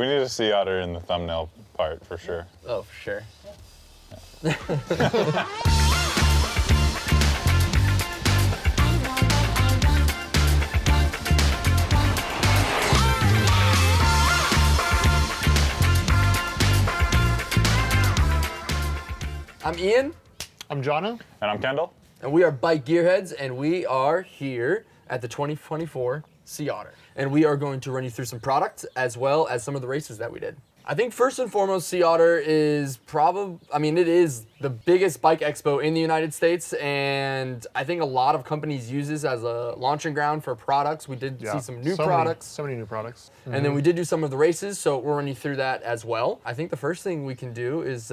need a Sea Otter in the thumbnail part for sure. Oh, for sure. I'm Ian. I'm Jono. And I'm Kendall. And we are Bike Gearheads, and we are here at the 2024 Sea Otter. And we are going to run you through some products as well as some of the races that we did. I think first and foremost, Sea Otter is it is the biggest bike expo in the United States, and I think a lot of companies use this as a launching ground for products. We did see some new products. So many new products. Mm-hmm. And then we did do some of the races, so we'll run you through that as well. I think the first thing we can do is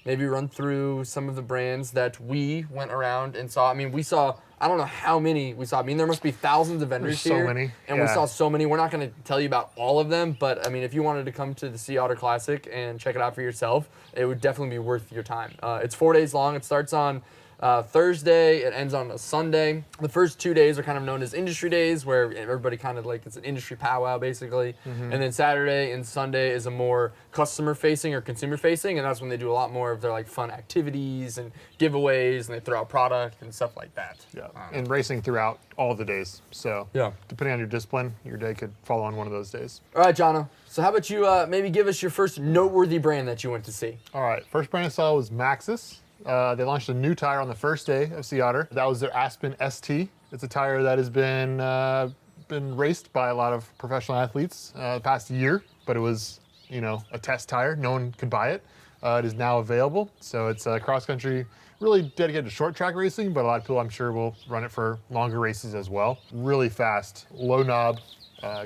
maybe run through some of the brands that we went around and saw. I mean, we saw, I don't know how many we saw. I mean, there must be thousands of vendors here. There's so many. And we saw so many. We're not going to tell you about all of them, but I mean, if you wanted to come to the Sea Otter Classic and check it out for yourself, it would definitely be worth your time. It's 4 days long. It starts on Thursday, it ends on a Sunday. The first 2 days are kind of known as industry days, where everybody kind of like, it's an industry powwow basically. Mm-hmm. And then Saturday and Sunday is a more customer facing or consumer facing, and that's when they do a lot more of their like fun activities and giveaways, and they throw out product and stuff like that. Yeah, and racing throughout all the days. So depending on your discipline, your day could fall on one of those days. All right, Jono. So how about you maybe give us your first noteworthy brand that you went to see? All right, first brand I saw was Maxxis. They launched a new tire on the first day of Sea Otter. That was their Aspen ST. It's a tire that has been raced by a lot of professional athletes the past year, but it was, a test tire. No one could buy it. It is now available. So it's cross country, really dedicated to short track racing, but a lot of people I'm sure will run it for longer races as well. Really fast, low knob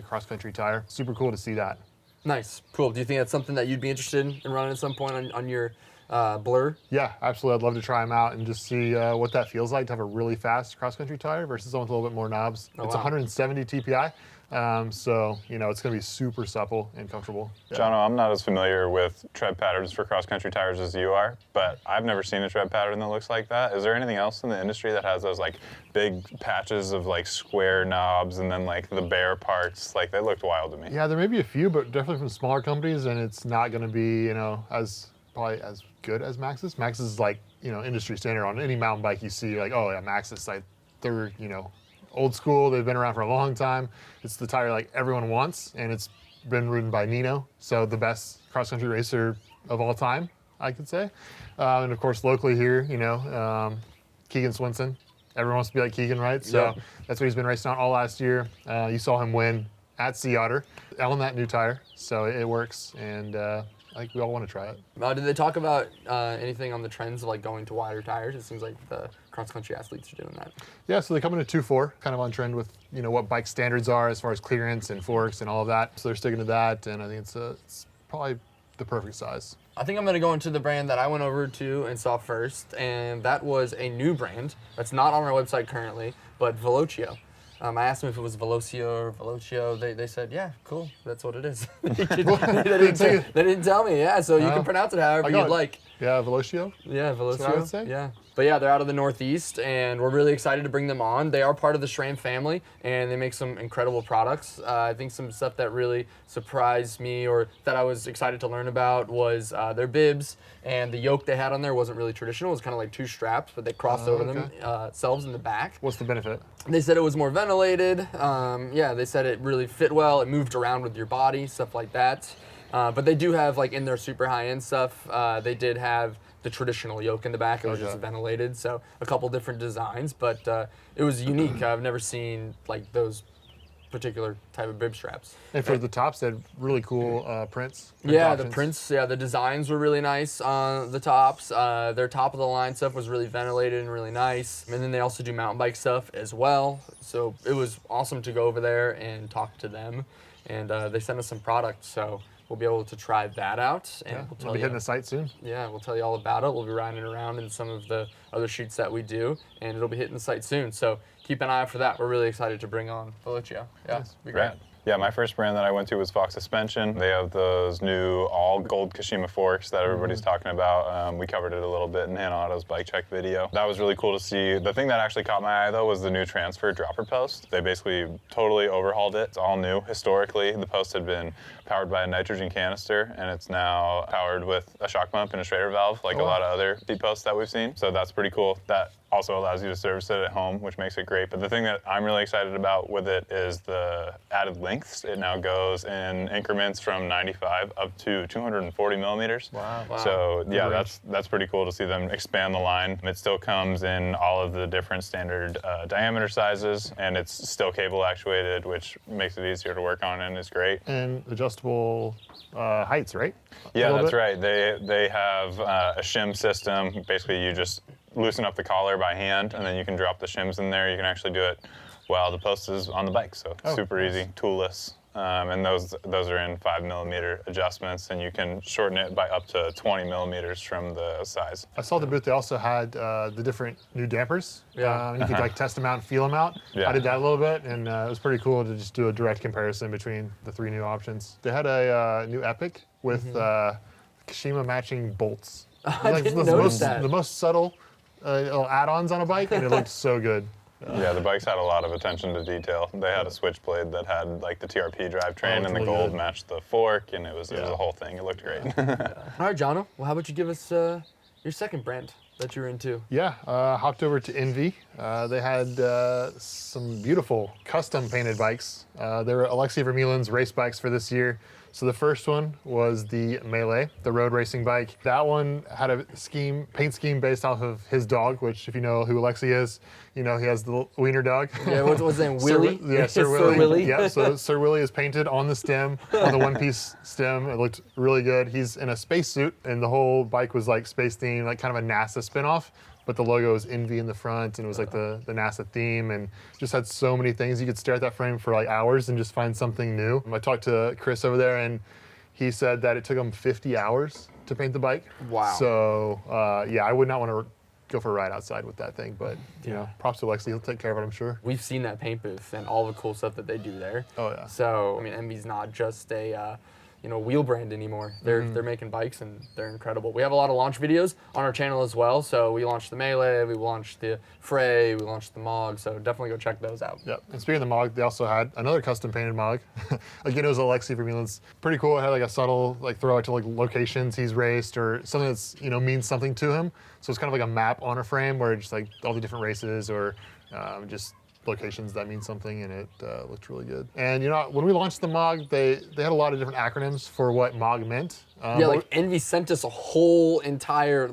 cross country tire. Super cool to see that. Nice, cool. Do you think that's something that you'd be interested in running at some point on your Blur? Yeah, absolutely. I'd love to try them out and just see what that feels like to have a really fast cross-country tire versus one with a little bit more knobs. It's 170 TPI, so it's going to be super supple and comfortable. Yeah. Jono, I'm not as familiar with tread patterns for cross-country tires as you are, but I've never seen a tread pattern that looks like that. Is there anything else in the industry that has those like big patches of like square knobs and then like the bare parts? Like, they looked wild to me. Yeah, there may be a few, but definitely from smaller companies, and it's not going to be probably as good as Maxxis. Maxxis is like, industry standard on any mountain bike you see. You're like, oh yeah, Maxxis, like they're, old school. They've been around for a long time. It's the tire like everyone wants, and it's been ridden by Nino, so the best cross-country racer of all time, I could say. And of course, locally here, Keegan Swinson. Everyone wants to be like Keegan, right? So that's what he's been racing on all last year. You saw him win at Sea Otter on that new tire, so it works, and I think we all want to try it. Did they talk about anything on the trends of like going to wider tires? It seems like the cross-country athletes are doing that. Yeah, so they come in a 2.4, kind of on trend with what bike standards are as far as clearance and forks and all of that. So they're sticking to that, and I think it's probably the perfect size. I think I'm going to go into the brand that I went over to and saw first, and that was a new brand that's not on our website currently, but Velocio. I asked them if it was Velocio or Velocio. They said, yeah, cool, that's what it is. they didn't tell me, so you can pronounce it however you'd like. Yeah, Velocio? Yeah, Velocio. That's what I would say. Yeah. But yeah, they're out of the Northeast, and we're really excited to bring them on. They are part of the SRAM family, and they make some incredible products. I think some stuff that really surprised me or that I was excited to learn about was their bibs, and the yoke they had on there wasn't really traditional. It was kind of like two straps, but they crossed over themselves in the back. What's the benefit? They said it was more ventilated. They said it really fit well. It moved around with your body, stuff like that. But they do have, like in their super high-end stuff, they did have the traditional yoke in the back. It was just ventilated, so a couple different designs, but it was unique. I've never seen like those particular type of bib straps. And for the tops, they had really cool prints. Yeah, the prints, the designs were really nice on the tops. Their top of the line stuff was really ventilated and really nice. And then they also do mountain bike stuff as well. So it was awesome to go over there and talk to them. And they sent us some products, so we'll be able to try that out. And we'll be hitting the site soon. Yeah, we'll tell you all about it. We'll be riding around in some of the other shoots that we do, and it'll be hitting the site soon. So keep an eye out for that. We're really excited to bring on Velocio. Yeah, Nice. be great. Yeah, my first brand that I went to was Fox Suspension. They have those new all gold Kashima forks that everybody's talking about. We covered it a little bit in Hannah Otto's bike check video. That was really cool to see. The thing that actually caught my eye though was the new transfer dropper post. They basically totally overhauled it. It's all new. Historically, the post had been powered by a nitrogen canister, and it's now powered with a shock pump and a Schrader valve, like a lot of other seat posts that we've seen. So that's pretty cool. That also allows you to service it at home, which makes it great. But the thing that I'm really excited about with it is the added lengths. It now goes in increments from 95 up to 240 millimeters. Wow. So yeah, that's pretty cool to see them expand the line. It still comes in all of the different standard diameter sizes, and it's still cable actuated, which makes it easier to work on and is great. And adjustable heights, right? Yeah, that's right. They have a shim system. Basically, you just loosen up the collar by hand, and then you can drop the shims in there. You can actually do it while the post is on the bike, so super easy, toolless. And those are in 5 millimeter adjustments, and you can shorten it by up to 20 millimeters from the size. I saw the booth. They also had the different new dampers. Yeah. You could like test them out and feel them out. Yeah. I did that a little bit, and it was pretty cool to just do a direct comparison between the 3 new options. They had a new Epic with Kashima matching bolts. I didn't notice that. The most subtle add-ons on a bike, and it looked so good. Yeah, the bikes had a lot of attention to detail. They had a switchblade that had like the TRP drivetrain, and the really gold good. matched the fork, and it was a whole thing. It looked great. All right, Jono. Well, how about you give us your second brand that you're into? Yeah, hopped over to ENVE. They had some beautiful custom painted bikes. They were Alexei Vermeulen's race bikes for this year. So the first one was the Mallet, the road racing bike. That one had a paint scheme based off of his dog, which if you know who Alexei is, you know he has the wiener dog. Yeah, what's his name? Willie? Sir Willie. Yeah, so Sir Willie is painted on the stem, on the one-piece stem. It looked really good. He's in a spacesuit, and the whole bike was like space themed, like kind of a NASA spinoff. But the logo was ENVE in the front, and it was like the NASA theme, and just had so many things. You could stare at that frame for like hours and just find something new. I talked to Chris over there, and he said that it took him 50 hours to paint the bike. Wow. So yeah, I would not want to go for a ride outside with that thing, but you know, props to Alexei. He'll take care of it, I'm sure. We've seen that paint booth and all the cool stuff that they do there. Oh yeah. So I mean, ENVE's not just a wheel brand anymore. They're making bikes, and they're incredible. We have a lot of launch videos on our channel as well. So we launched the Mallet, we launched the Frey, we launched the Mog. So definitely go check those out. Yep. And speaking of the Mog, they also had another custom painted Mog. Again, it was Alexei Vermeulen's. Pretty cool. It had like a subtle like throw out to like locations he's raced or something that's means something to him. So it's kind of like a map on a frame where it's just like all the different races or just locations that mean something, and it looked really good. And when we launched the Mog, they had a lot of different acronyms for what Mog meant. Yeah, like ENVE sent us a whole entire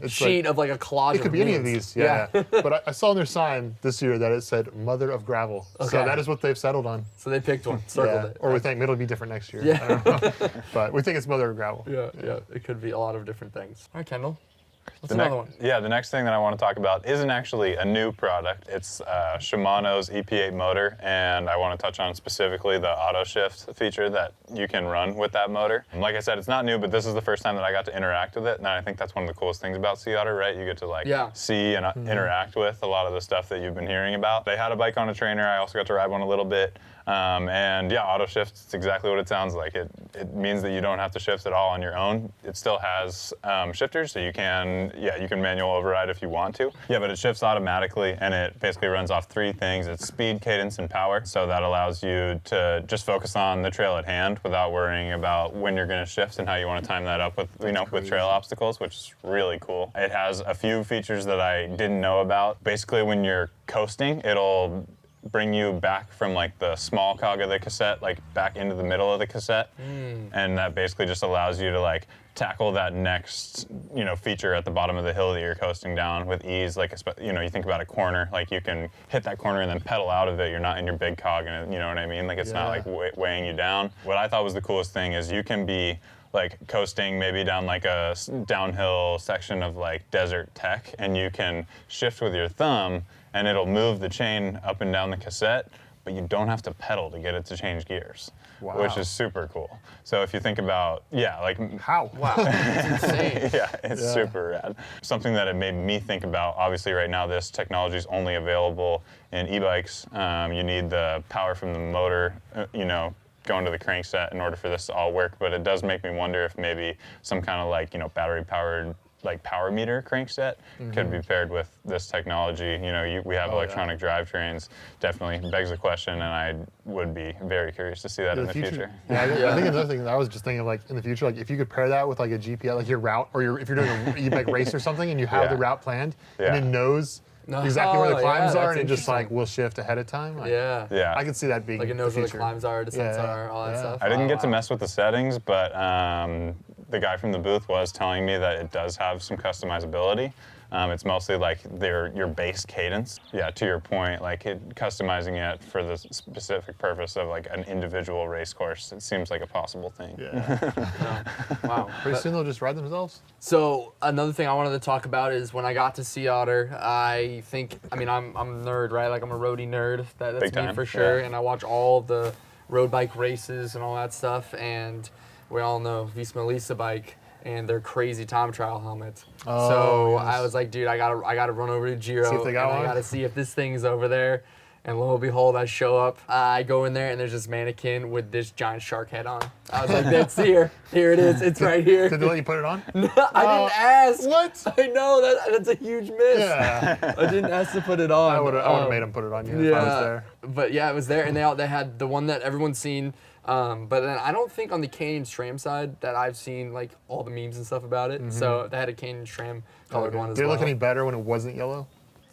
sheet of like a collage. It could be any of these, yeah. But I saw on their sign this year that it said Mother of Gravel. Okay. So that is what they've settled on. So they picked one, circled it. Or we think it'll be different next year. Yeah. I don't know. But we think it's Mother of Gravel. Yeah. It could be a lot of different things. All right, Kendall. What's another one? Yeah, the next thing that I want to talk about isn't actually a new product. It's Shimano's EP8 motor, and I want to touch on specifically the Autoshift feature that you can run with that motor. And like I said, it's not new, but this is the first time that I got to interact with it, and I think that's one of the coolest things about Sea Otter, right? You get to see and interact with a lot of the stuff that you've been hearing about. They had a bike on a trainer. I also got to ride one a little bit. And yeah, Autoshift, it's exactly what it sounds like. It means that you don't have to shift at all on your own. It still has shifters, so you can manual override if you want to. Yeah, but it shifts automatically, and it basically runs off 3 things. It's speed, cadence, and power. So that allows you to just focus on the trail at hand without worrying about when you're going to shift and how you want to time that up with with trail obstacles, which is really cool. It has a few features that I didn't know about. Basically, when you're coasting, it'll bring you back from like the small cog of the cassette, like back into the middle of the cassette. And that basically just allows you to like tackle that next, feature at the bottom of the hill that you're coasting down with ease. Like, you think about a corner, like you can hit that corner and then pedal out of it. You're not in your big cog, and you know what I mean? Like it's not like weighing you down. What I thought was the coolest thing is you can be like coasting maybe down like a downhill section of like desert tech, and you can shift with your thumb and it'll move the chain up and down the cassette, but you don't have to pedal to get it to change gears, Wow. which is super cool. So if you think about, like How? Wow, that's insane. yeah, it's super rad. Something that it made me think about, obviously right now this technology is only available in e-bikes. You need the power from the motor, going to the crankset in order for this to all work, but it does make me wonder if maybe some kind of like, battery powered like power meter crankset could be paired with this technology. We have electronic drivetrains. Definitely begs the question, and I would be very curious to see that in the future. Yeah, I think another thing that I was just thinking of, like in the future, like if you could pair that with like a GPS, like your route, or if you're doing an e-bike race or something, and you have the route planned, and it knows exactly where the climbs are, and it just like will shift ahead of time. Like, Yeah. I could see that being Like it knows the where the future. climbs are, descents are, all that stuff. I didn't get to Wow. mess with the settings, but the guy from the booth was telling me that it does have some customizability. It's mostly like your base cadence. Yeah, to your point, like customizing it for the specific purpose of like an individual race course, it seems like a possible thing. Yeah. Wow. Pretty soon they'll just ride themselves. So another thing I wanted to talk about is when I got to Sea Otter, I'm a nerd, right? Like I'm a roadie nerd. That's Big me time, for sure. yeah. And I watch all the road bike races and all that stuff. And we all know Visma Lisa bike and their crazy time trial helmet. Oh, So yes. I was like, dude, I gotta run over to Giro See if they got and one? I gotta see if this thing's over there. And lo and behold, I show up. I go in there and there's this mannequin with this giant shark head on. I was like, that's here. Here it is. It's right here. Did they let you put it on? I didn't ask. What? I know that's a huge miss. Yeah. I didn't ask to put it on. I would have made them put it on you if I was there. But yeah, it was there, and they had the one that everyone's seen. But then I don't think on the Canyon SRAM side that I've seen like all the memes and stuff about it. So they had a Canyon SRAM colored one as Did it well. look any better when it wasn't yellow?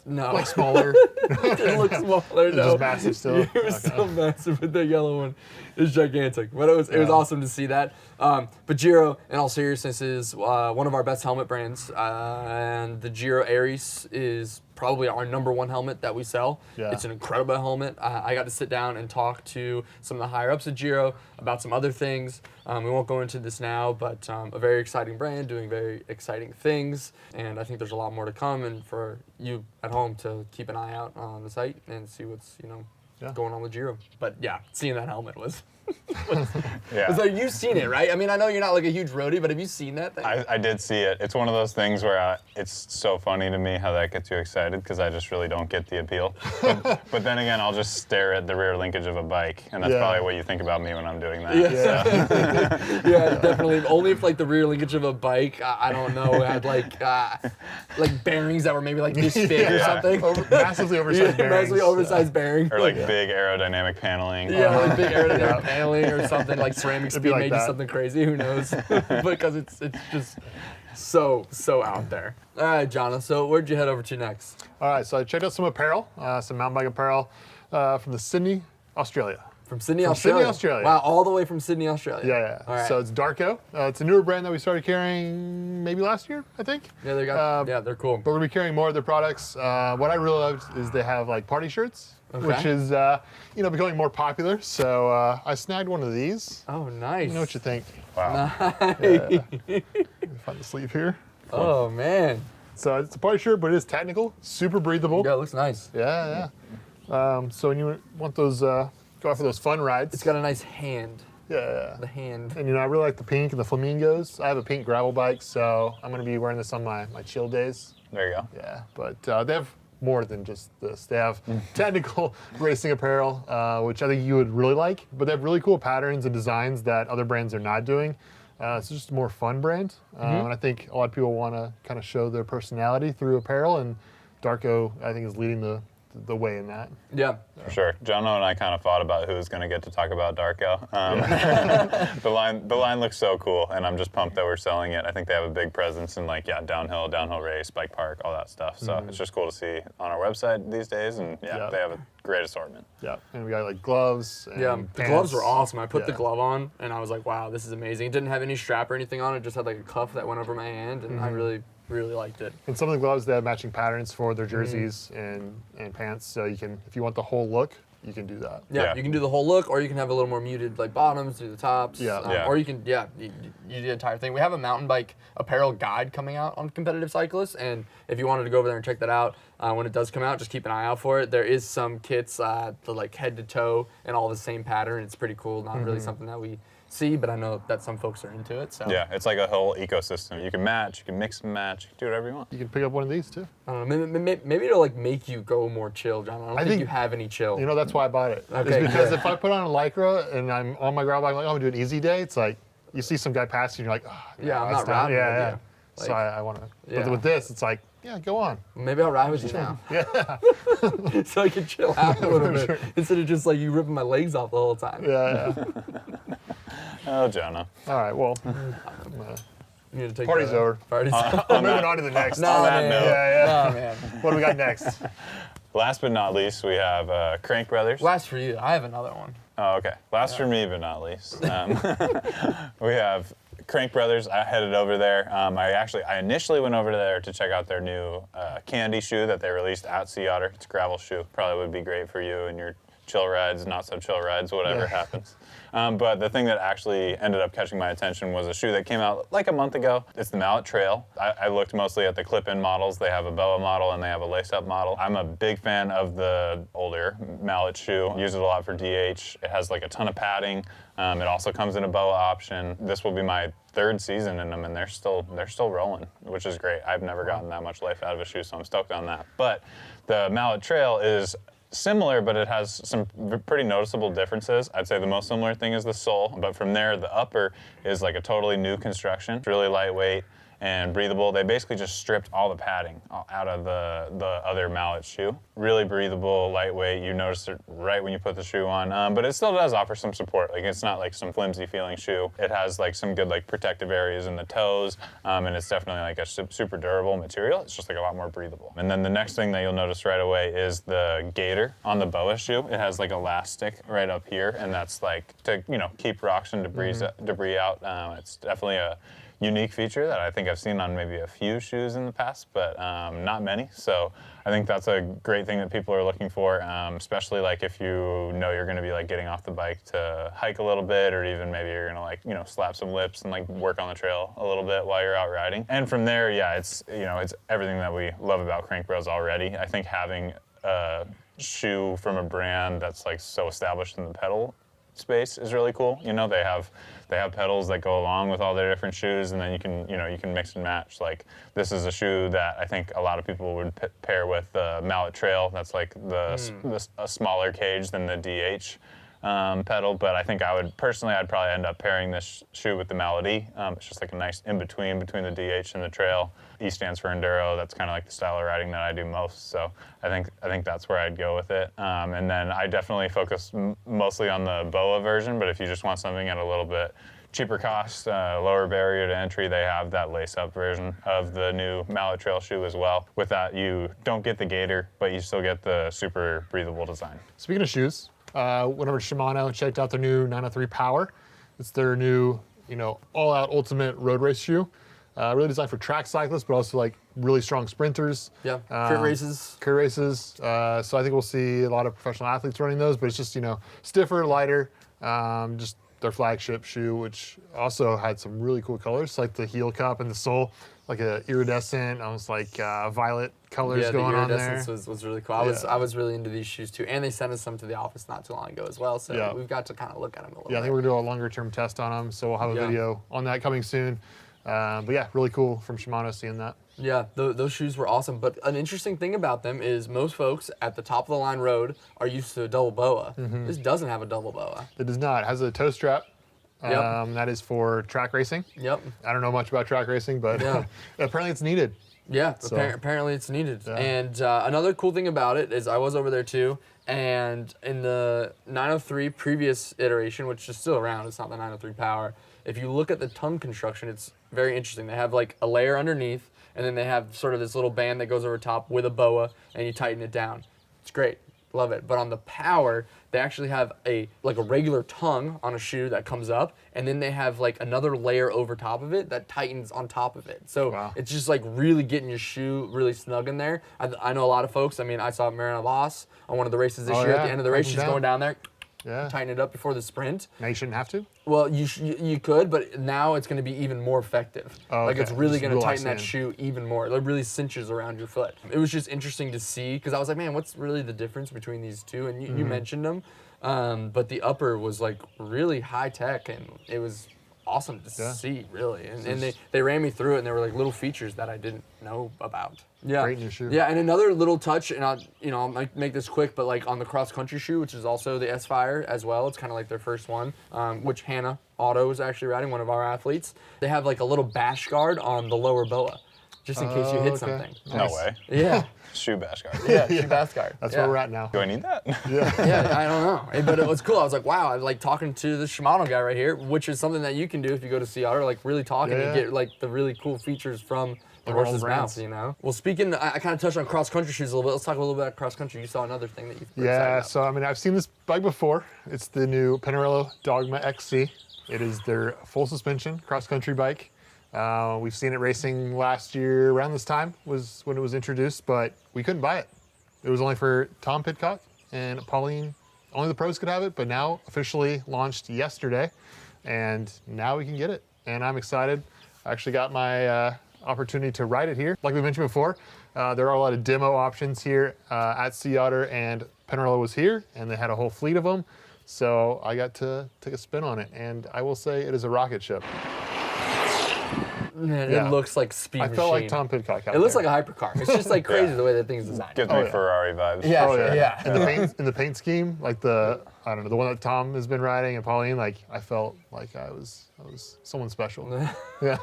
No, Like smaller? it didn't look smaller. It's No, just massive still? Yeah, it was Okay. still massive, but the yellow one is gigantic. But it was awesome to see that. But Giro, in all seriousness, is one of our best helmet brands, and the Giro Aries is probably our #1 helmet that we sell. Yeah. It's an incredible helmet. I got to sit down and talk to some of the higher ups at Giro about some other things. We won't go into this now, but a very exciting brand doing very exciting things, and I think there's a lot more to come. And for you at home to keep an eye out on the site and see what's going on with Giro. But yeah, seeing that helmet was. Yeah. It's like you've seen it, right? I mean, I know you're not like a huge roadie, but have you seen that thing? I did see it. It's one of those things where it's so funny to me how that gets you excited because I just really don't get the appeal. But then again, I'll just stare at the rear linkage of a bike, and that's probably what you think about me when I'm doing that. Yeah, yeah, definitely. Only if like the rear linkage of a bike, I don't know, had like bearings that were maybe like this big or something. Massively oversized bearings. Massively oversized bearing. Or like big aerodynamic paneling. Yeah, like big aerodynamic paneling or something, like ceramic It'd be speed like made you that. something crazy, who knows? Because it's just so out there. All right, Jono, so where'd you head over to next? All right, so I checked out some apparel, some mountain bike apparel from the Sydney, Australia. From Sydney, From Australia? Sydney, Australia. Wow, all the way from Sydney, Australia. Yeah. All right. So it's Dharco. It's a newer brand that we started carrying maybe last year, I think. Yeah, they're cool. But we'll be carrying more of their products. What I really loved is they have like party shirts, which is becoming more popular. So I snagged one of these. Oh, nice. Let me know what you think. Wow. Let me find the sleeve here. Oh, man. So it's a party shirt, but it is technical, super breathable. Yeah, it looks nice. Yeah. So when you want those, go out for those fun rides. It's got a nice hand. Yeah. The hand. And I really like the pink and the flamingos. I have a pink gravel bike, so I'm gonna be wearing this on my chill days. There you go. Yeah, but they have more than just this. They have technical racing apparel, which I think you would really like, but they have really cool patterns and designs that other brands are not doing. It's just a more fun brand, and I think a lot of people want to kind of show their personality through apparel, and Dharco, I think, is leading the way in that. Yeah. For sure. Jono and I kind of fought about who's going to get to talk about Dharco. The line looks so cool, and I'm just pumped that we're selling it. I think they have a big presence in downhill race, bike park, all that stuff. So it's just cool to see on our website these days, and they have a great assortment. Yeah, and we got like gloves. And Yeah, the pants. gloves were awesome. I put the Yeah. glove on, and I was like, wow, this is amazing. It didn't have any strap or anything on it. Just had like a cuff that went over my hand, and I really liked it. And some of the gloves, they have matching patterns for their jerseys and pants. So you can, if you want the whole look, you can do that. Yeah, you can do the whole look, or you can have a little more muted like bottoms, do the tops. Yeah. Or you can, you do the entire thing. We have a mountain bike apparel guide coming out on competitive cyclists, and if you wanted to go over there and check that out, when it does come out, just keep an eye out for it. There is some kits, the like head to toe and all the same pattern. It's pretty cool. Not really something that we see, but I know that some folks are into it. So Yeah, it's like a whole ecosystem. You can match, you can mix and match, you can do whatever you want. You can pick up one of these too. I don't know. Maybe it'll like make you go more chill, John. I don't think you have any chill. You know, that's why I bought it. Okay, It's because good. if I put on a Lycra and I'm on my gravel bike, like, oh, I'm doing an easy day, it's like, you see some guy passing, you're like, oh, Yeah, I'm that's not riding with Yeah. you. So I want to. Yeah. But with this, it's like, yeah, go on. Maybe I'll ride with you now. Yeah. So I can chill out a little bit instead of just like you ripping my legs off the whole time. Yeah. Oh, Jono. All right, well, You need to take party's over. Party's over. Moving on to the next. Nah, that man. note. Yeah. Nah, man. What do we got next? Last but not least, we have Crank Brothers. Last for you. I have another one. Oh, okay. Last for me, but not least. We have Crank Brothers. I headed over there. I initially went over there to check out their new candy shoe that they released at Sea Otter. It's a gravel shoe. Probably would be great for you and your chill rides, not so chill rides, whatever happens. But the thing that actually ended up catching my attention was a shoe that came out like a month ago. It's the Mallet Trail. I looked mostly at the clip-in models. They have a BOA model and they have a lace-up model. I'm a big fan of the older Mallet shoe. Use it a lot for DH. It has like a ton of padding. It also comes in a BOA option. This will be my third season in them, and they're still rolling, which is great. I've never gotten that much life out of a shoe, so I'm stoked on that. But the Mallet Trail is similar, but it has some pretty noticeable differences. I'd say the most similar thing is the sole, but from there, the upper is like a totally new construction. It's really lightweight and breathable. They basically just stripped all the padding out of the other Mallet shoe. Really breathable, lightweight. You notice it right when you put the shoe on, but it still does offer some support. Like, it's not like some flimsy feeling shoe. It has like some good like protective areas in the toes, and it's definitely like a super durable material. It's just like a lot more breathable. And then the next thing that you'll notice right away is the gaiter on the BOA shoe. It has like elastic right up here, and that's like to keep rocks and debris out. It's definitely a unique feature that I think I've seen on maybe a few shoes in the past, but not many. So I think that's a great thing that people are looking for, especially like if you know you're going to be like getting off the bike to hike a little bit, or even maybe you're going to like slap some lips and like work on the trail a little bit while you're out riding. And from there, yeah, it's it's everything that we love about Crank Bros already. I think having a shoe from a brand that's like so established in the pedal space is really cool. They have pedals that go along with all their different shoes, and then you can mix and match. Like, this is a shoe that I think a lot of people would pair with the Mallet Trail. That's like a smaller cage than the DH pedal, but I think I'd probably end up pairing this shoe with the Mallet E. It's just like a nice in-between between the DH and the Trail. E stands for Enduro. That's kind of like the style of riding that I do most, so I think that's where I'd go with it. And then I definitely focus mostly on the BOA version, but if you just want something at a little bit cheaper cost, lower barrier to entry, they have that lace-up version of the new Mallet Trail shoe as well. With that, you don't get the gaiter, but you still get the super breathable design. Speaking of shoes, went over to Shimano and checked out their new 903 Power. It's their new, all-out ultimate road race shoe. Really designed for track cyclists, but also like really strong sprinters. Yeah, crit races. Crit races. So I think we'll see a lot of professional athletes running those, but it's just, stiffer, lighter, just their flagship shoe, which also had some really cool colors, like the heel cup and the sole, like a iridescent, almost like violet colors going on there. Yeah, the iridescence was really cool. I was really into these shoes too, and they sent us some to the office not too long ago as well, so we've got to kind of look at them a little bit. Yeah, I think we're gonna do a longer term test on them, so we'll have a video on that coming soon. But yeah, really cool from Shimano seeing that. Yeah, those shoes were awesome. But an interesting thing about them is most folks at the top of the line road are used to a double BOA. This doesn't have a double BOA. It does not. It has a toe strap. That is for track racing. Yep. I don't know much about track racing, but apparently it's needed. Yeah, So- apparently it's needed. Yeah. And another cool thing about it is I was over there too, and in the 903 previous iteration, which is still around, it's not the 903 Power, if you look at the tongue construction, it's very interesting. They have like a layer underneath, and then they have sort of this little band that goes over top with a BOA, and you tighten it down. It's great. love it. But on the power, they actually have a regular tongue on a shoe that comes up, and then they have like another layer over top of it that tightens on top of it. So it's just like really getting your shoe really snug in there. I know a lot of folks. I mean, I saw Mariana Voss on one of the races this year. At the end of the race, she's going down there. Yeah. Tighten it up before the sprint. Now you shouldn't have to? Well, you could, but now it's going to be even more effective. Oh, like, it's really going to tighten that in. shoe even more. It really cinches around your foot. It was just interesting to see, because I was like, man, what's really the difference between these two? And you mentioned them, but the upper was like really high tech, and it was awesome to see, really. And they ran me through it, and there were like little features that I didn't know about. Yeah. Great new shoe. Yeah, and another little touch, and I'll make this quick, but like on the cross country shoe, which is also the S-Fire as well, it's kind of like their first one, which Hannah Otto is actually riding, one of our athletes. They have like a little bash guard on the lower boa, just in case you hit something. No way. Yeah. Shoe bash guard. Yeah, shoe bash guard. That's where we're at now. Do I need that? Yeah, I don't know. But it was cool. I was like, wow, I like talking to the Shimano guy right here, which is something that you can do if you go to Sea Otter, like really talking and get like the really cool features from the horse's mouth, you know? Well, speaking, I kind of touched on cross-country shoes a little bit. Let's talk a little bit about cross-country. You saw another thing that you were excited about. So I mean, I've seen this bike before. It's the new Pinarello Dogma XC. It is their full suspension cross-country bike. We've seen it racing last year around this time was when it was introduced, but we couldn't buy it. It was only for Tom Pidcock and Pauline. Only the pros could have it, but now officially launched yesterday, and now we can get it. And I'm excited. I actually got my opportunity to ride it here. Like we mentioned before, there are a lot of demo options here at Sea Otter, and Pinarello was here, and they had a whole fleet of them. So I got to take a spin on it, and I will say it is a rocket ship. Man, it looks like Speed Machine. I felt like Tom Pidcock out It looks there. like a hypercar. It's just like crazy the way that thing's designed. Gives me Ferrari vibes. Yeah, Oh, yeah. And the paint scheme, like the one that Tom has been riding and Pauline, like I felt like I was someone special. Yeah.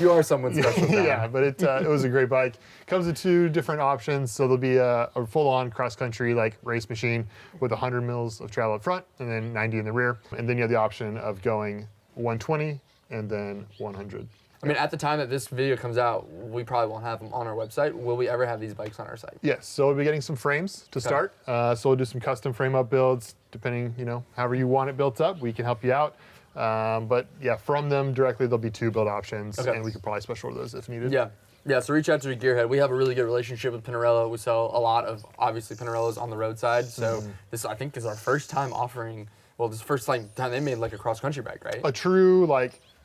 You are someone special. Yeah, but it was a great bike. Comes with two different options. So there'll be a full-on cross-country like race machine with 100 mils of travel up front and then 90 in the rear. And then you have the option of going 120 and then 100. I mean, at the time that this video comes out, we probably won't have them on our website. Will we ever have these bikes on our site? Yes, so we'll be getting some frames to start. So we'll do some custom frame up builds, depending, however you want it built up, we can help you out. But yeah, from them directly, there'll be two build options, and we could probably special order those if needed. Yeah, so reach out to Gearhead. We have a really good relationship with Pinarello. We sell a lot of, obviously, Pinarellos on the roadside. So this, I think, is our first time offering, this is the first time they made like a cross-country bike, right? A true,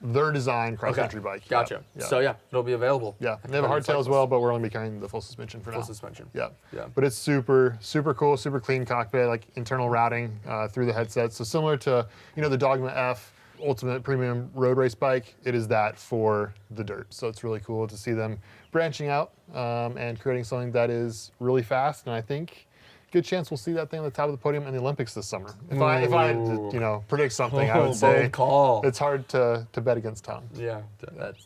their design cross-country bike. Gotcha. Yeah. So it'll be available. Yeah, they have a hardtail as well, but we're only carrying the full suspension for now. Full suspension. Yeah. Yeah. But it's super, super cool, super clean cockpit, like internal routing through the headset. So similar to, the Dogma F Ultimate Premium Road Race bike, it is that for the dirt. So it's really cool to see them branching out and creating something that is really fast. And I think good chance we'll see that thing on the top of the podium in the Olympics this summer. If I had to, predict something, I would say bold call. It's hard to bet against Tom. Yeah,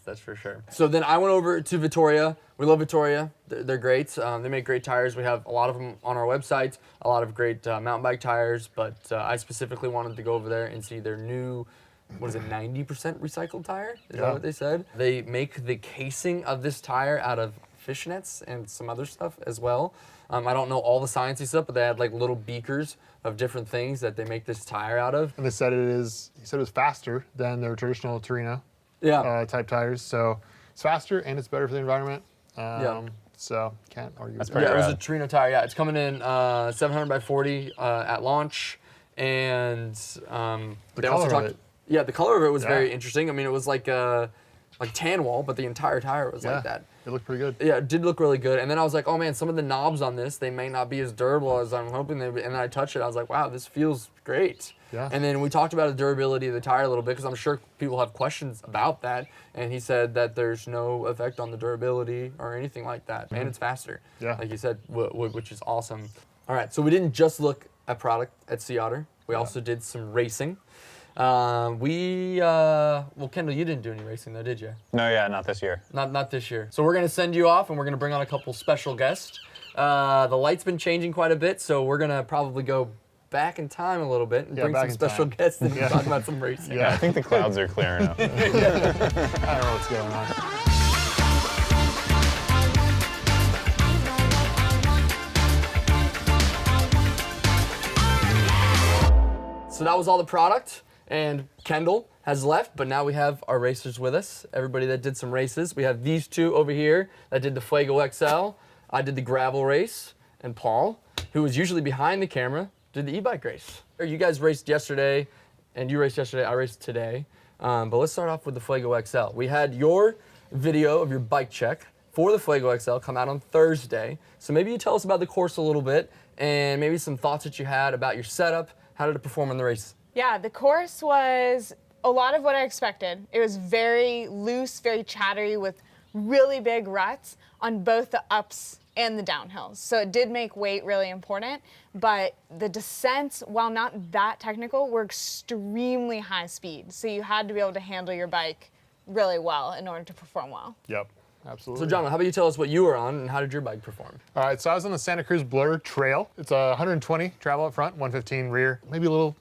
that's for sure. So then I went over to Vittoria. We love Vittoria. They're great. They make great tires. We have a lot of them on our website, a lot of great mountain bike tires, but I specifically wanted to go over there and see their new, 90% recycled tire? Is that what they said? They make the casing of this tire out of fishnets and some other stuff as well. I don't know all the sciencey stuff, but they had like little beakers of different things that they make this tire out of. And they said it was faster than their traditional Torino type tires. So it's faster and it's better for the environment. So can't argue with that. It was a Torino tire. Yeah, it's coming in 700 by 40 at launch, and the color of it. Yeah, the color of it was very interesting. I mean, it was like tan wall, but the entire tire was like that. It looked pretty good. Yeah, it did look really good. And then I was like, oh man, some of the knobs on this, they may not be as durable as I'm hoping they would. And then I touched it, I was like, wow, this feels great. Yeah. And then we talked about the durability of the tire a little bit, because I'm sure people have questions about that. And he said that there's no effect on the durability or anything like that. And it's faster, like you said, which is awesome. All right, so we didn't just look at product at Sea Otter. We also did some racing. Kendall, you didn't do any racing though, did you? No, not this year. Not this year. So we're gonna send you off, and we're gonna bring on a couple special guests. The light's been changing quite a bit, so we're gonna probably go back in time a little bit and bring some special guests and talk about some racing. Yeah, I think the clouds are clearing up. I don't know what's going on. So that was all the product, and Kendall has left, but now we have our racers with us. Everybody that did some races. We have these two over here that did the Fuego XL. I did the gravel race, and Paul, who was usually behind the camera, did the e-bike race. You guys raced yesterday, and you raced yesterday, I raced today. But let's start off with the Fuego XL. We had your video of your bike check for the Fuego XL come out on Thursday. So maybe you tell us about the course a little bit, and maybe some thoughts that you had about your setup. How did it perform in the race? Yeah, the course was a lot of what I expected. It was very loose, very chattery with really big ruts on both the ups and the downhills. So it did make weight really important, but the descents, while not that technical, were extremely high speed. So you had to be able to handle your bike really well in order to perform well. Yep, absolutely. So Jono, how about you tell us what you were on and how did your bike perform? All right, so I was on the Santa Cruz Blur Trail. It's a 120 travel up front, 115 rear. Maybe a little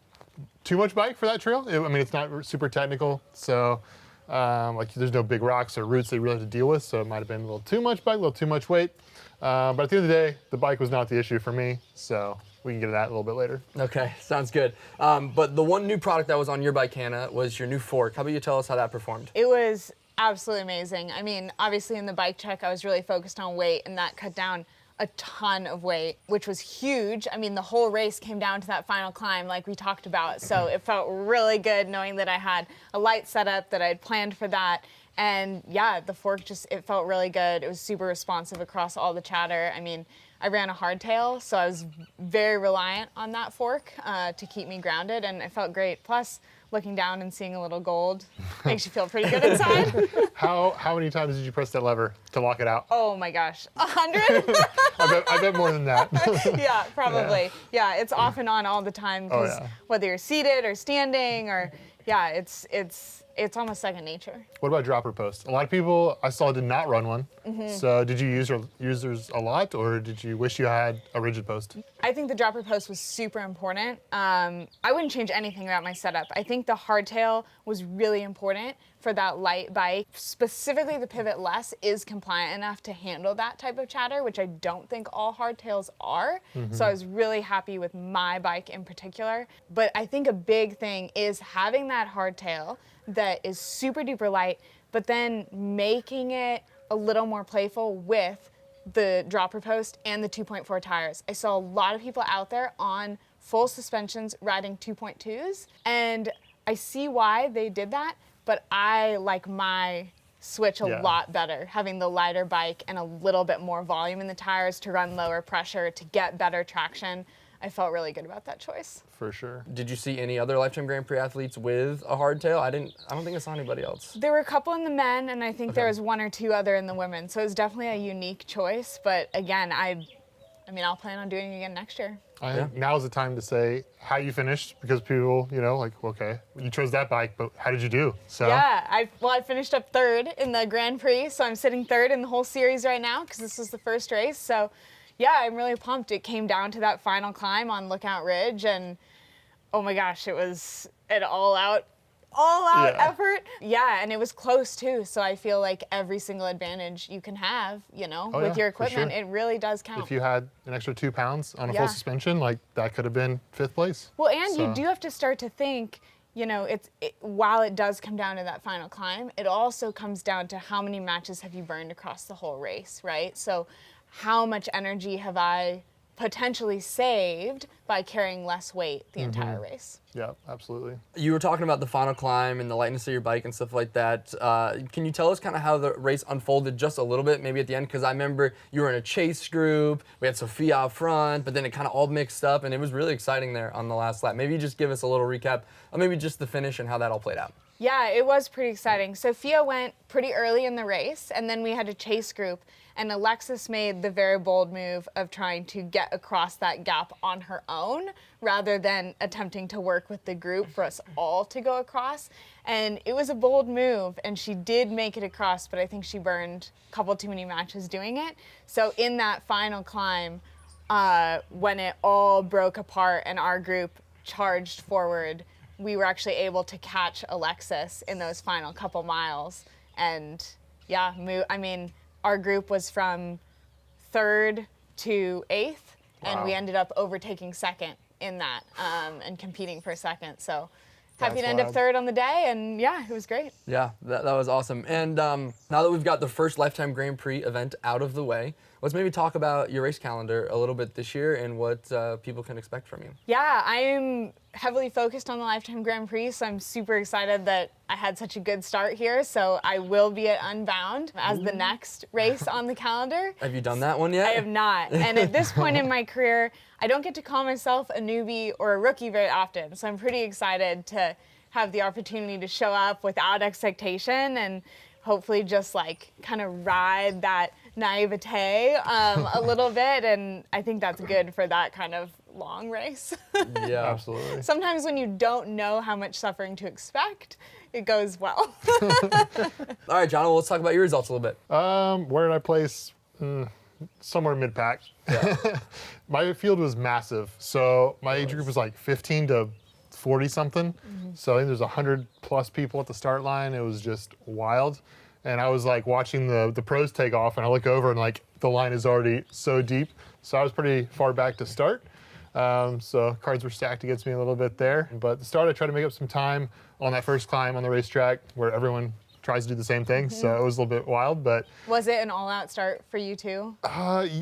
too much bike for that trail. I mean, it's not super technical, so like there's no big rocks or roots that you really have to deal with, so it might have been a little too much bike, a little too much weight. But at the end of the day, the bike was not the issue for me, so we can get to that a little bit later. Okay, sounds good. But the one new product that was on your bike, Hannah, was your new fork. How about you tell us how that performed? It was absolutely amazing. I mean, obviously in the bike check, I was really focused on weight, and that cut down a ton of weight, which was huge. I mean, the whole race came down to that final climb like we talked about. So it felt really good knowing that I had a light setup, that I had planned for that. And yeah, the fork it felt really good. It was super responsive across all the chatter. I mean, I ran a hardtail, so I was very reliant on that fork to keep me grounded, and it felt great. Plus, looking down and seeing a little gold makes you feel pretty good inside. How many times did you press that lever to lock it out? Oh my gosh, 100? I bet more than that. Yeah, probably. Yeah, it's off and on all the time, because whether you're seated or standing or, yeah, it's almost second nature. What about dropper posts? A lot of people I saw did not run one. So did you use yours a lot, or did you wish you had a rigid post? I think the dropper post was super important. I wouldn't change anything about my setup. I think the hardtail was really important for that light bike. Specifically, the Pivot Less is compliant enough to handle that type of chatter, which I don't think all hardtails are. So I was really happy with my bike in particular. But I think a big thing is having that hardtail that is super duper light, but then making it a little more playful with the dropper post and the 2.4 tires. I saw a lot of people out there on full suspensions riding 2.2s, and I see why they did that, but I like my switch a lot better, having the lighter bike and a little bit more volume in the tires to run lower pressure, to get better traction. I felt really good about that choice. For sure. Did you see any other Lifetime Grand Prix athletes with a hardtail? I don't think I saw anybody else. There were a couple in the men, and I think there was one or two other in the women. So it was definitely a unique choice. But again, I mean, I'll plan on doing it again next year. I think now's the time to say how you finished, because people, like, okay, you chose that bike, but how did you do? So yeah, I finished up third in the Grand Prix, so I'm sitting third in the whole series right now because this was the first race. So yeah, I'm really pumped. It came down to that final climb on Lookout Ridge, and oh my gosh, it was an all-out effort. Yeah, and it was close too, so I feel like every single advantage you can have, with your equipment, it really does count. If you had an extra 2 pounds on a full suspension, like that could have been 5th place. Well, and you do have to start to think, while it does come down to that final climb, it also comes down to how many matches have you burned across the whole race, right? So how much energy have I potentially saved by carrying less weight the entire race? Yeah, absolutely. You were talking about the final climb and the lightness of your bike and stuff like that. Can you tell us kind of how the race unfolded just a little bit, maybe at the end? Because I remember you were in a chase group, we had Sophia out front, but then it kind of all mixed up, and it was really exciting there on the last lap. Maybe just give us a little recap, or maybe just the finish and how that all played out. Yeah, it was pretty exciting. Sophia went pretty early in the race, and then we had a chase group, and Alexis made the very bold move of trying to get across that gap on her own rather than attempting to work with the group for us all to go across. And it was a bold move, and she did make it across, but I think she burned a couple too many matches doing it. So in that final climb, when it all broke apart and our group charged forward, we were actually able to catch Alexis in those final couple miles. And yeah, our group was from 3rd to 8th, and we ended up overtaking 2nd in that and competing for second. So happy That's to end up wild. third on the day, and yeah, it was great. Yeah, that was awesome. And now that we've got the first Lifetime Grand Prix event out of the way, let's maybe talk about your race calendar a little bit this year and what people can expect from you. Yeah, I am heavily focused on the Lifetime Grand Prix, so I'm super excited that I had such a good start here. So I will be at Unbound as the next race on the calendar. Have you done that one yet? I have not. And at this point in my career, I don't get to call myself a newbie or a rookie very often. So I'm pretty excited to have the opportunity to show up without expectation and hopefully just like kind of ride that naivete a little bit. And I think that's good for that kind of long race. Yeah, Absolutely. Sometimes when you don't know how much suffering to expect, it goes well. All right, Jono, let's talk about your results a little bit. Where did I place? Somewhere mid-pack. My field was massive. So my age group was like 15 to 40 something. So I think there's 100 plus people at the start line. It was just wild. And I was like watching the pros take off, and I look over and like the line is already so deep. So I was pretty far back to start. So cards were stacked against me a little bit there. But at the start, I tried to make up some time on that first climb on the racetrack where everyone tries to do the same thing. So it was a little bit wild, but Was it an all-out start for you too?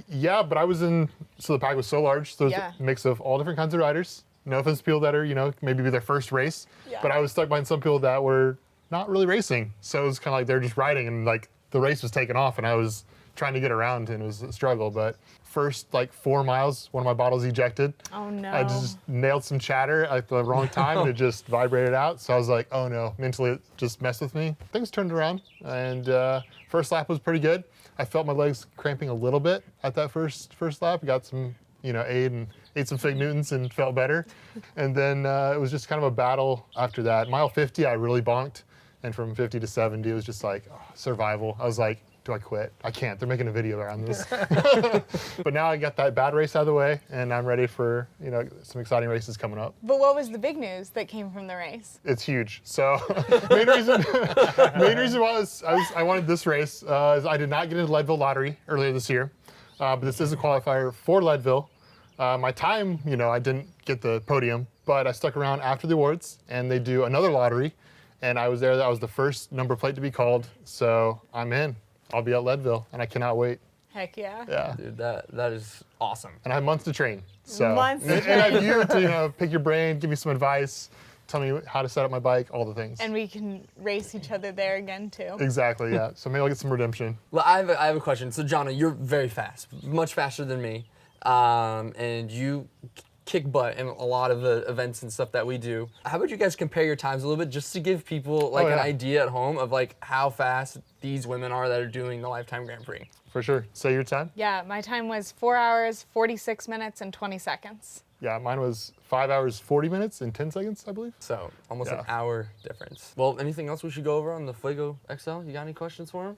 yeah, but I was so the pack was so large. So it was Yeah. a mix of all different kinds of riders. No offense to people that are, maybe be their first race. Yeah. But I was stuck behind some people that were not really racing. So it was kind of like they're just riding, and like the race was taking off and I was trying to get around, and it was a struggle. But first like 4 miles, one of my bottles ejected. Oh no. I just nailed some chatter at the wrong time and it just vibrated out. So I was like, oh no, mentally it just messed with me. Things turned around, and first lap was pretty good. I felt my legs cramping a little bit at that first lap. I got some, aid and ate some Fig Newtons and felt better. And then it was just kind of a battle after that. Mile 50, I really bonked. And from 50 to 70, it was just like survival. I was like, do I quit? I can't. They're making a video around this. But now I got that bad race out of the way, and I'm ready for some exciting races coming up. But what was the big news that came from the race? It's huge. So main reason was I wanted this race. Is I did not get into Leadville lottery earlier this year, but this is a qualifier for Leadville. My time, I didn't get the podium, but I stuck around after the awards, and they do another lottery, and I was there. That was the first number plate to be called, so I'm in. I'll be at Leadville, and I cannot wait. Heck yeah. Yeah. Dude, that is awesome. And I have months to train. So Months to and I have you to pick your brain, give me some advice, tell me how to set up my bike, all the things. And we can race each other there again too. Exactly, yeah. So maybe I'll get some redemption. Well, I have a question. So, Jono, you're very fast, much faster than me, and you kick butt in a lot of the events and stuff that we do. How about you guys compare your times a little bit, just to give people an idea at home of how fast these women are that are doing the Lifetime Grand Prix? For sure. Say your time? Yeah, my time was 4 hours, 46 minutes, and 20 seconds. Yeah, mine was 5 hours, 40 minutes, and 10 seconds, I believe. So almost an Yeah. hour difference. Well, anything else we should go over on the Fuego XL? You got any questions for him?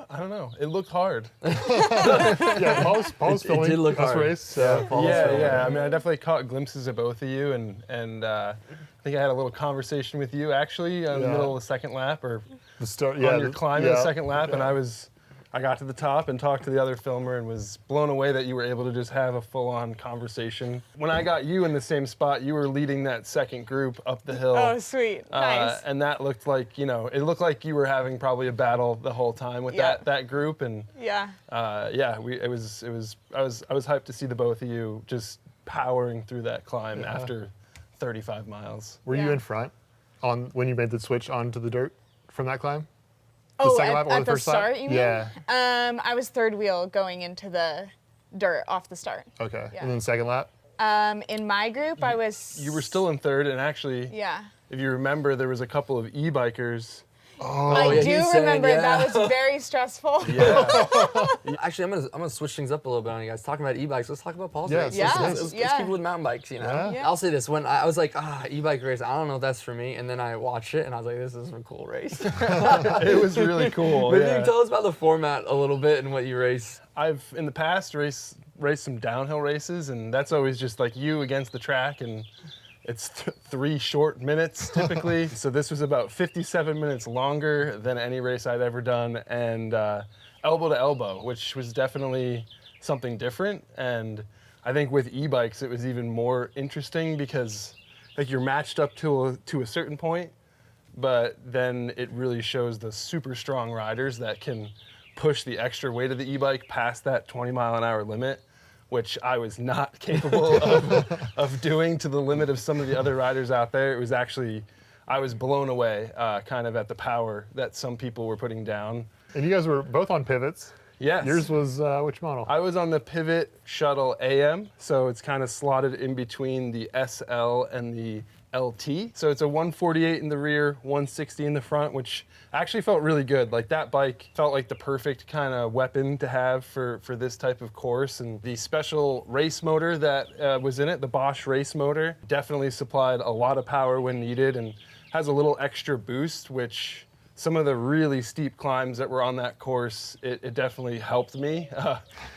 I don't know. It looked hard. Yeah, Paul's It filming did look this hard. race. So. Paul's Yeah, filming. yeah. I mean, I definitely caught glimpses of both of you, and I think I had a little conversation with you actually in the middle of the second lap, or The start, on your climb in the second lap, and yeah. I got to the top and talked to the other filmer and was blown away that you were able to just have a full-on conversation. When I got you in the same spot, you were leading that second group up the hill. Oh, sweet. Nice. And that looked like, it looked like you were having probably a battle the whole time with Yeah. that group, and Yeah. I was hyped to see the both of you just powering through that climb after 35 miles. Were you Yeah. in front when you made the switch onto the dirt from that climb? Oh, second lap or at the the first lap? start, you mean? Yeah. I was third wheel going into the dirt off the start. Okay. Yeah. And then second lap? In my group, I was. You were still in third, and actually, Yeah. if you remember, there was a couple of e-bikers. I yeah, do he said, remember yeah. that was very stressful. Actually, I'm gonna switch things up a little bit on you guys. Talking about e-bikes, let's talk about Paul's Yeah, race. Yeah, Let's yeah. keep it with mountain bikes, Yeah. Yeah. I'll say this, when I was like, e-bike race, I don't know if that's for me, and then I watched it, and I was like, this is a cool race. It was really cool. Maybe you yeah. can tell us about the format a little bit and what you race. I've in the past raced some downhill races, and that's always just like you against the track, and it's 3 short minutes typically. So this was about 57 minutes longer than any race I'd ever done, and elbow to elbow, which was definitely something different. And I think with e-bikes, it was even more interesting because like you're matched up to a certain point, but then it really shows the super strong riders that can push the extra weight of the e-bike past that 20-mile-an-hour limit, which I was not capable of doing to the limit of some of the other riders out there. It was actually, I was blown away kind of at the power that some people were putting down. And you guys were both on pivots. Yes. Yours was which model? I was on the Pivot Shuttle AM, so it's kind of slotted in between the SL and the LT. So it's a 148 in the rear, 160 in the front, which actually felt really good. Like that bike felt like the perfect kind of weapon to have for this type of course. And the special race motor that was in it, the Bosch race motor, definitely supplied a lot of power when needed and has a little extra boost, which some of the really steep climbs that were on that course, it definitely helped me.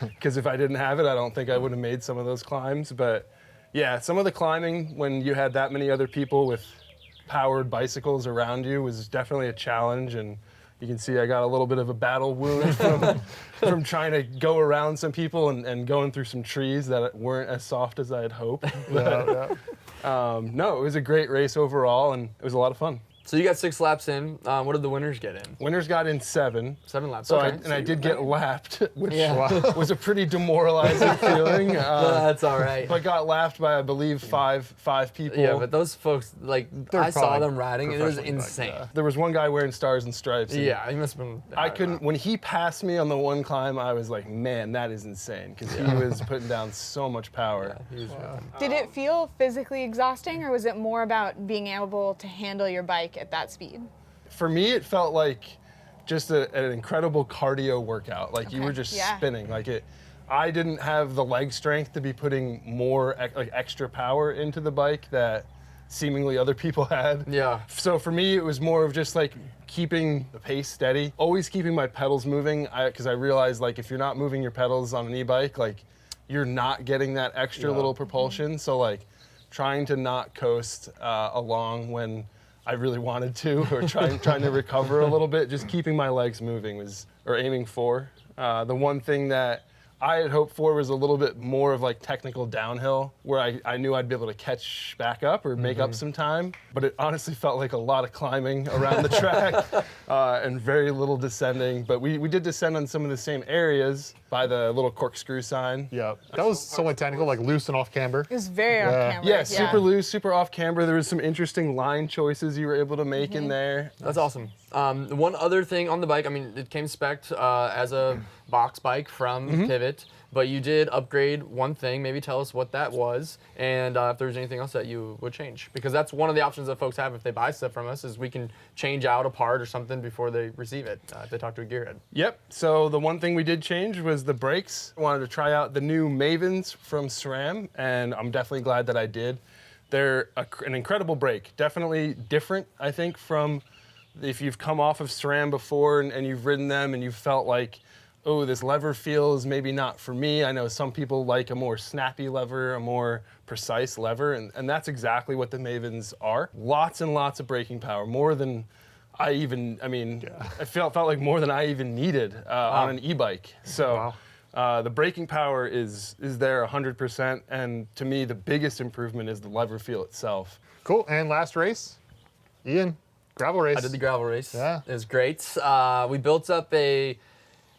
Because if I didn't have it, I don't think I would have made some of those climbs. But yeah, some of the climbing when you had that many other people with powered bicycles around you was definitely a challenge. And you can see I got a little bit of a battle wound from trying to go around some people and going through some trees that weren't as soft as I had hoped. But, no, it was a great race overall, and it was a lot of fun. So you got 6 laps in. What did the winners get in? Winners got in 7 7 laps. So Okay. I did get lapped, which Yeah. was a pretty demoralizing feeling. That's all right. But got lapped by, I believe, five people. Yeah, but those folks, like, They're I saw probably them riding, and it was professionally biked, insane. yeah. There was one guy wearing stars and stripes. And Yeah, he must have been. I don't couldn't, know. when he passed me on the one climb, I was like, man, that is insane. Because he was putting down so much power. He was ripping. Did it feel physically exhausting, or was it more about being able to handle your bike at that speed? For me, it felt like just an incredible cardio workout. Like you were just Yeah. spinning. Like I didn't have the leg strength to be putting more like extra power into the bike that seemingly other people had. Yeah. So for me, it was more of just like keeping the pace steady, always keeping my pedals moving. Because I realized like if you're not moving your pedals on an e-bike, like you're not getting that extra little propulsion. So like trying to not coast along when I really wanted to, or trying to recover a little bit, just keeping my legs moving or aiming for. The one thing that I had hoped for was a little bit more of like technical downhill, where I knew I'd be able to catch back up or make up some time. But it honestly felt like a lot of climbing around the track and very little descending. But we did descend on some of the same areas by the little corkscrew sign. Yeah, that was somewhat technical, like loose and off camber. It was very off camera. Yeah, super loose, super off camber. There was some interesting line choices you were able to make in there. That's awesome. One other thing on the bike, I mean, it came spec'd as a box bike from Pivot, but you did upgrade one thing. Maybe tell us what that was, and if there's anything else that you would change. Because that's one of the options that folks have if they buy stuff from us, is we can change out a part or something before they receive it, if they talk to a gearhead. Yep, so the one thing we did change was the brakes. I wanted to try out the new Mavens from SRAM, and I'm definitely glad that I did. They're an incredible brake. Definitely different, I think, from if you've come off of SRAM before and you've ridden them and you've felt like, oh, this lever feel is maybe not for me. I know some people like a more snappy lever, a more precise lever, and that's exactly what the Mavens are. Lots and lots of braking power, more than I felt like more than I even needed on an e-bike. So the braking power is there 100%, and to me, the biggest improvement is the lever feel itself. Cool, and last race, Ian, gravel race. I did the gravel race. Yeah. It was great. We built up a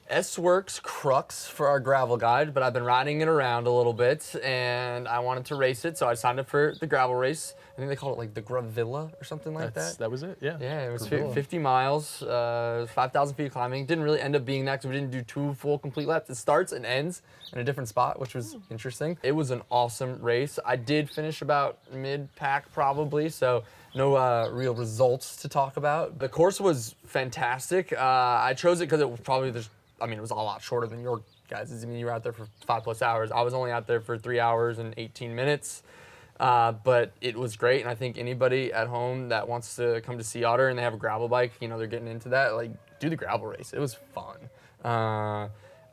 S-Works Crux for our gravel guide, but I've been riding it around a little bit, and I wanted to race it, so I signed up for the gravel race. I think they call it like the Gravilla or something like that. That was it, yeah. Yeah, it was Gravilla. 50 miles, 5,000 feet of climbing. Didn't really end up being that because we didn't do 2 full complete laps. It starts and ends in a different spot, which was interesting. It was an awesome race. I did finish about mid-pack probably, so no real results to talk about. The course was fantastic. I chose it because it was probably it was a lot shorter than your guys'. I mean, you were out there for 5+ hours. I was only out there for 3 hours and 18 minutes. But it was great, and I think anybody at home that wants to come to Sea Otter and they have a gravel bike, they're getting into that, like, do the gravel race. It was fun.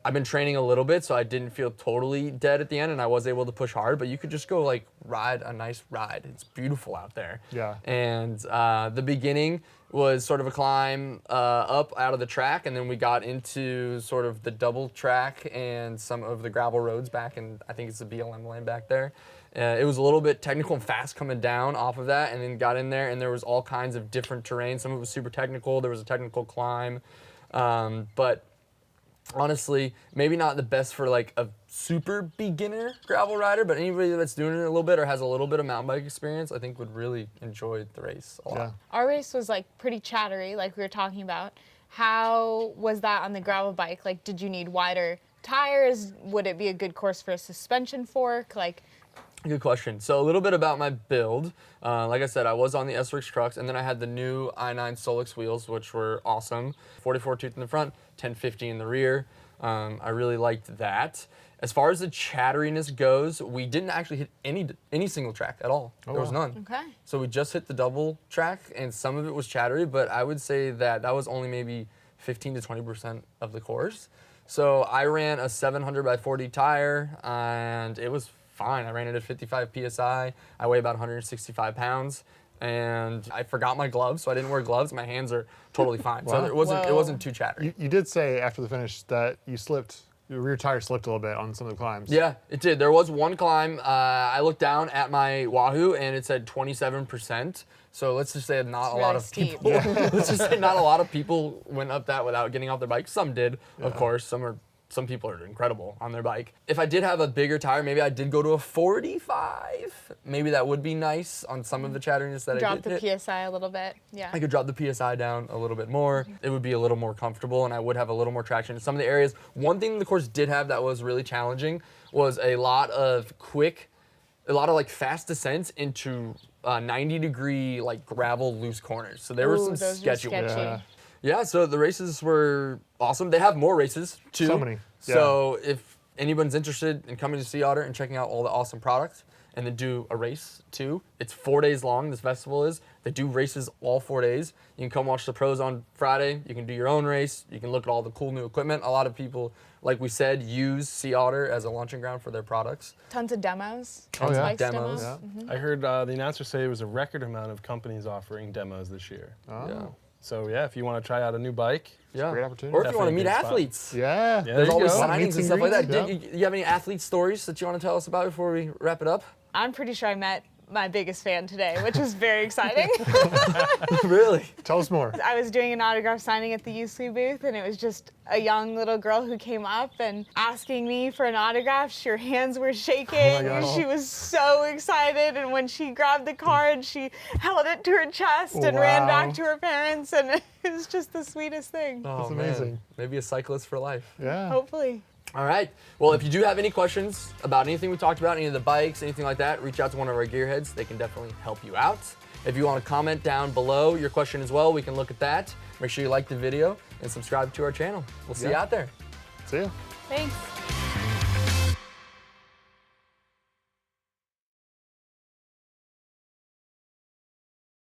I've been training a little bit, so I didn't feel totally dead at the end, and I was able to push hard. But you could just go like ride a nice ride. It's beautiful out there. Yeah. And the beginning was sort of a climb up out of the track, and then we got into sort of the double track and some of the gravel roads back in, I think it's the BLM lane back there. It was a little bit technical and fast coming down off of that, and then got in there, and there was all kinds of different terrain. Some of it was super technical. There was a technical climb, but honestly, maybe not the best for like a super beginner gravel rider, but anybody that's doing it a little bit or has a little bit of mountain bike experience, I think would really enjoy the race a lot. Yeah. Our race was like pretty chattery, like we were talking about. How was that on the gravel bike? Like, did you need wider tires? Would it be a good course for a suspension fork? Like, Good question. So a little bit about my build. Like I said, I was on the SRX trucks, and then I had the new i9 Solix wheels, which were awesome. 44 tooth in the front, 1050 in the rear. I really liked that. As far as the chatteriness goes, we didn't actually hit any single track at all. There was none. okay. So we just hit the double track, and some of it was chattery, but I would say that that was only maybe 15 to 20% of the course. So I ran a 700 by 40 tire, and it was fine. I ran it at 55 PSI. I weigh about 165 pounds, and I forgot my gloves, so I didn't wear gloves. My hands are totally fine. Wow. So it wasn't too chattery. You did say after the finish that you slipped, your rear tire slipped a little bit on some of the climbs. Yeah, it did. There was one climb. I looked down at my Wahoo, and it said 27%. So let's just say not a lot of steep. people. Let's just say not a lot of people went up that without getting off their bike. Some did, of course. Some people are incredible on their bike. If I did have a bigger tire, maybe I did go to a 45. Maybe that would be nice on some of the chatteriness that I Drop did the hit. PSI a little bit. Yeah. I could drop the PSI down a little bit more. It would be a little more comfortable, and I would have a little more traction in some of the areas. One thing the course did have that was really challenging was a lot of like fast descents into 90-degree like gravel loose corners. So there were some those were sketchy ones. Yeah. Yeah, so the races were awesome. They have more races too. So many. Yeah. So if anyone's interested in coming to Sea Otter and checking out all the awesome products, and then do a race too. It's 4 days long, this festival is. They do races all 4 days. You can come watch the pros on Friday. You can do your own race. You can look at all the cool new equipment. A lot of people, like we said, use Sea Otter as a launching ground for their products. Tons of demos. Oh, yeah. Bikes Demos. Yeah. I heard the announcer say it was a record amount of companies offering demos this year. Oh. Yeah. So yeah, if you want to try out a new bike, Yeah. Great opportunity. Or if you want to Definitely meet a good spot. athletes. Yeah. Yeah, There's there you always go. signings Meets and and stuff like that. greets, Do you have any athlete stories that you want to tell us about before we wrap it up? I'm pretty sure I met my biggest fan today, which was very exciting. Really? Tell us more. I was doing an autograph signing at the UC booth, and it was just a young little girl who came up and asking me for an autograph. Her hands were shaking. gosh. She was so excited, and when she grabbed the card, she held it to her chest and ran Wow. back to her parents, and it was just the sweetest thing. Oh, That's man. amazing. Maybe a cyclist for life. Yeah. Hopefully. All right. Well, if you do have any questions about anything we talked about, any of the bikes, anything like that, reach out to one of our gearheads. They can definitely help you out. If you want to comment down below your question as well, we can look at that. Make sure you like the video and subscribe to our channel. We'll see you Yeah. out there. See ya. Thanks.